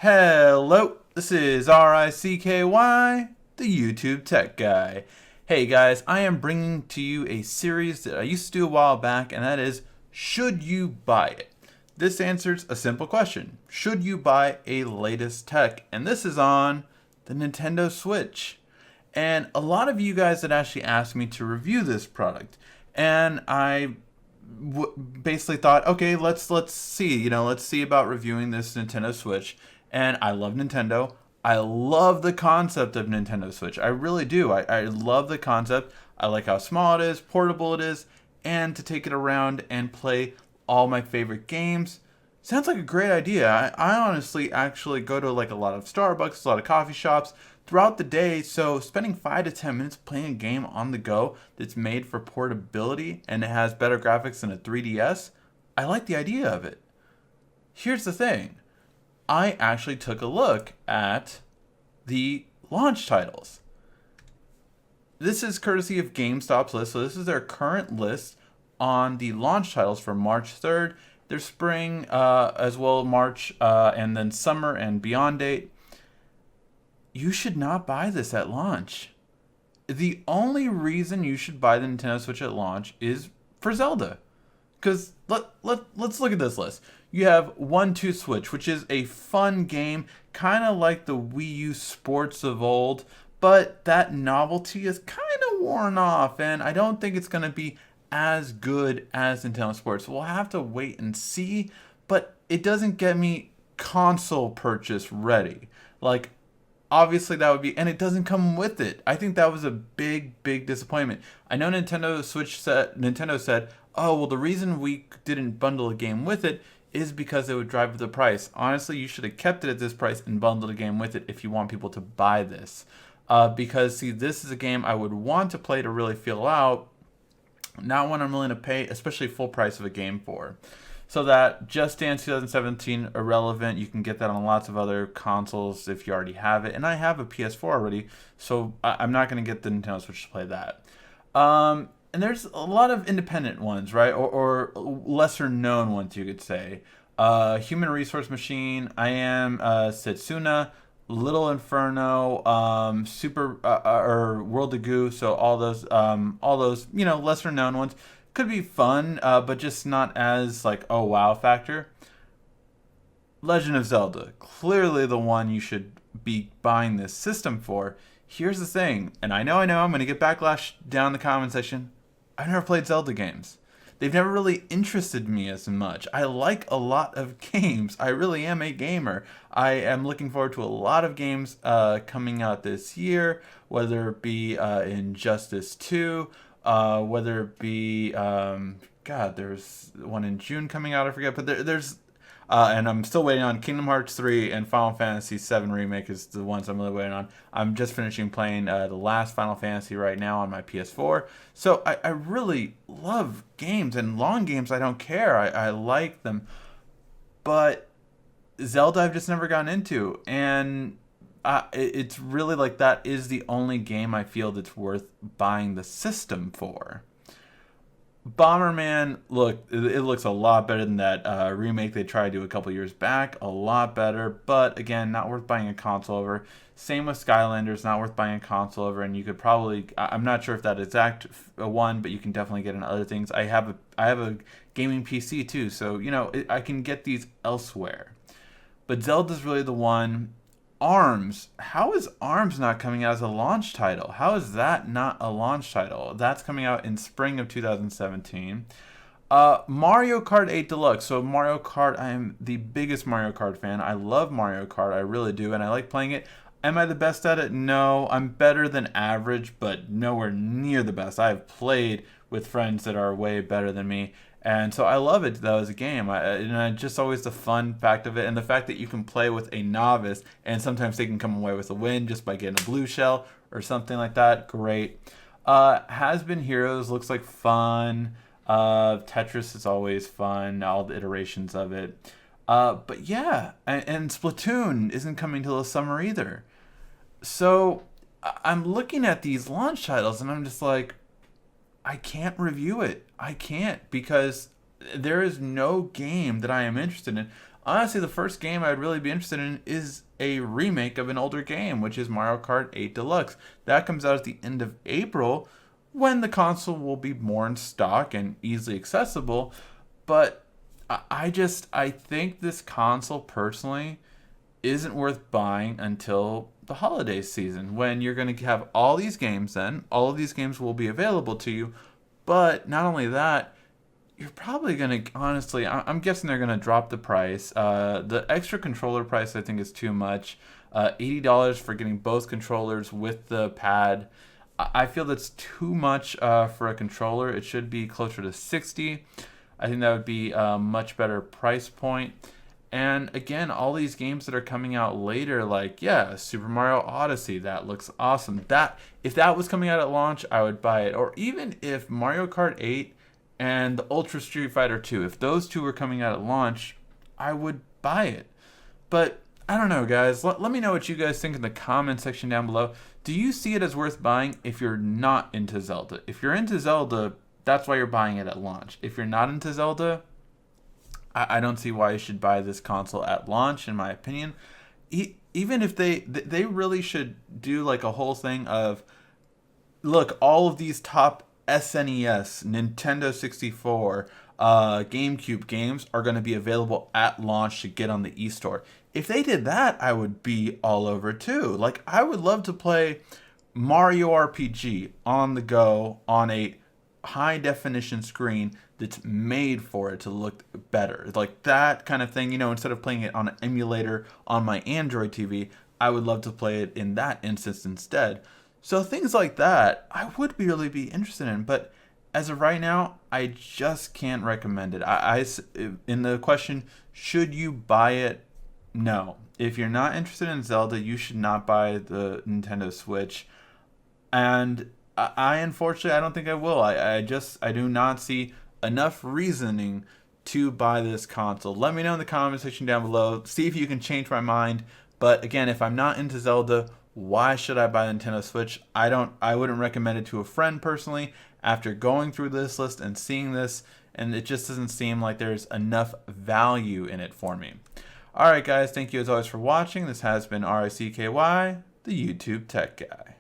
Hello, this is RICKY, the YouTube Tech Guy. Hey guys, I am bringing to you a series that I used to do a while back, and that is, should you buy it? This answers a simple question. Should you buy a latest tech? And this is on the Nintendo Switch. And a lot of you guys had actually asked me to review this product. And I basically thought, okay, let's see, let's see about reviewing this Nintendo Switch. And I love Nintendo. I love the concept of Nintendo Switch. I really do. I love the concept. I like how small it is, portable it is, and to take it around and play all my favorite games. Sounds like a great idea. I honestly actually go to like a lot of Starbucks, a lot of coffee shops throughout the day, so spending 5 to 10 minutes playing a game on the go that's made for portability and it has better graphics than a 3DS, I like the idea of it. Here's the thing. I actually took a look at the launch titles. This is courtesy of GameStop's list, so this is their current list on the launch titles for March 3rd, their spring as well March and then summer and beyond date. You should not buy this at launch. The only reason you should buy the Nintendo Switch at launch is for Zelda. Because let's look at this list. You have 1-2 Switch, which is a fun game, kind of like the Wii U Sports of old, but that novelty is kind of worn off, and I don't think it's going to be as good as Nintendo Sports. We'll have to wait and see, but it doesn't get me console purchase ready. Like, obviously that would be, and it doesn't come with it. I think that was a big disappointment. I know Nintendo said, oh, well, the reason we didn't bundle a game with it is because it would drive up the price. Honestly, you should have kept it at this price and bundled a game with it if you want people to buy this. Because, see, this is a game I would want to play to really feel out, not one I'm willing to pay, especially full price of a game for. So that Just Dance 2017, irrelevant. You can get that on lots of other consoles if you already have it. And I have a PS4 already, so I'm not going to get the Nintendo Switch to play that. And there's a lot of independent ones, right? Or lesser known ones, you could say. Human Resource Machine, I Am Setsuna, Little Inferno, Super or World of Goo. So all those lesser known ones could be fun, but just not as like wow factor. Legend of Zelda, clearly the one you should be buying this system for. Here's the thing, and I know I'm going to get backlash down in the comment section. I've never played Zelda games. They've never really interested me as much. I like a lot of games. I really am a gamer. I am looking forward to a lot of games coming out this year, whether it be Injustice 2, whether it be, there's one in June coming out, I forget, but there's, and I'm still waiting on Kingdom Hearts 3 and Final Fantasy 7 Remake is the ones I'm really waiting on. I'm just finishing playing the last Final Fantasy right now on my PS4. So I really love games, and long games I don't care. I like them. But Zelda I've just never gotten into. And it's really like that is the only game I feel that's worth buying the system for. Bomberman, look, it looks a lot better than that remake they tried to do a couple years back. A lot better, but again, not worth buying a console over. Same with Skylanders, not worth buying a console over. And you could probably, I'm not sure if that exact one, but you can definitely get in other things. I have a gaming PC too, so I can get these elsewhere. But Zelda's really the one. ARMS. How is ARMS not coming out as a launch title? How is that not a launch title? That's coming out in spring of 2017. Mario Kart 8 Deluxe. So Mario Kart, I am the biggest Mario Kart fan. I love Mario Kart. I really do, and I like playing it. Am I the best at it? No. I'm better than average, but nowhere near the best. I have played with friends that are way better than me. And so I love it, though, as a game. And just always the fun fact of it. And the fact that you can play with a novice and sometimes they can come away with a win just by getting a blue shell or something like that. Great. Has Been Heroes looks like fun. Tetris is always fun. All the iterations of it. But yeah. And Splatoon isn't coming till the summer either. So I'm looking at these launch titles and I'm just like, I can't review it. I can't, because there is no game that I am interested in Honestly, the first game I'd really be interested in is a remake of an older game, which is Mario Kart 8 Deluxe. That comes out at the end of April, when the console will be more in stock and easily accessible. But I think this console personally isn't worth buying until the holiday season, when you're going to have all these games. Then all of these games will be available to you. But not only that, you're probably going to, honestly, I'm guessing they're going to drop the price. The extra controller price I think is too much. $80 for getting both controllers with the pad. I feel that's too much for a controller. It should be closer to 60. I think that would be a much better price point. And again, all these games that are coming out later, like, yeah, Super Mario Odyssey, that looks awesome. That, if that was coming out at launch, I would buy it. Or even if Mario Kart 8 and the Ultra Street Fighter 2, if those two were coming out at launch, I would buy it. But I don't know, guys. Let me know what you guys think in the comment section down below. Do you see it as worth buying if you're not into Zelda? If you're into Zelda, that's why you're buying it at launch. If you're not into Zelda, I don't see why you should buy this console at launch, in my opinion. Even if they really should do like a whole thing of, look, all of these top SNES, Nintendo 64, GameCube games are going to be available at launch to get on the eStore. If they did that, I would be all over too. Like, I would love to play Mario RPG on the go on a high definition screen that's made for it to look better. Like that kind of thing, instead of playing it on an emulator on my Android TV, I would love to play it in that instance instead. So things like that, I would really be interested in. But as of right now, I just can't recommend it. In the question, should you buy it? No. If you're not interested in Zelda, you should not buy the Nintendo Switch. And I unfortunately, I don't think I will. I do not see enough reasoning to buy this console. Let me know in the comment section down below. See if you can change my mind. But again, if I'm not into Zelda, why should I buy the Nintendo Switch? I wouldn't recommend it to a friend personally after going through this list and seeing this, and it just doesn't seem like there's enough value in it for me. Alright guys, thank you as always for watching. This has been RICKY, the YouTube Tech Guy.